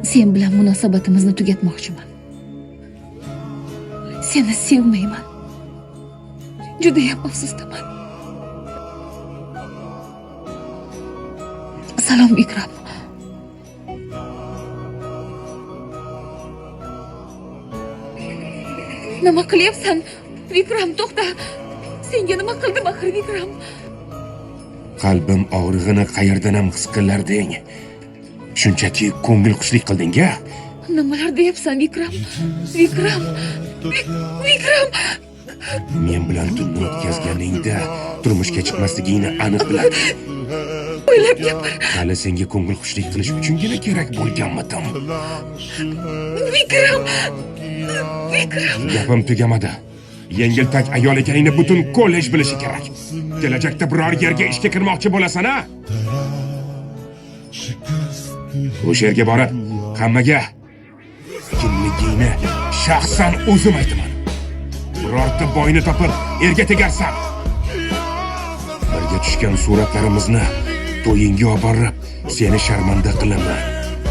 sen bilan munosabatimizni tugatmoqchiman. Seni sevmayman. Judayam afsusdaman. Salom Vikram. Nima qilyapsan? Vikram, to'xta. Senga nima qildim axir, Vikram? Qalbim og'rig'ini qayerdan ham his qilarding? Shunchaki ko'ngil xushlik qilding-a? Nimalar deyapsan, Vikram? Vikram! Vikram! Men bilan tunni o'tkazganingda turmushga chiqmasligingni aniq biladim. O'ylab gapir. Hali senga ko'ngil xushlik qilish uchungina kerak bo'lganmidim. Vikram! Vikram! Gapim tugamadi. Yengiltak ayol ekaningni butun kollej bilishi kerak. Kelajakda biror yerga ishga kirmoqchi bo'lasan-a? O'sha yerga borib, hammaga kimligingni shaxsan o'zim aytaman. Birorta boyni topib, erga tegarsan. Birga tushgan suratlarimizni to'yingga olib borib, seni sharmanda qilaman.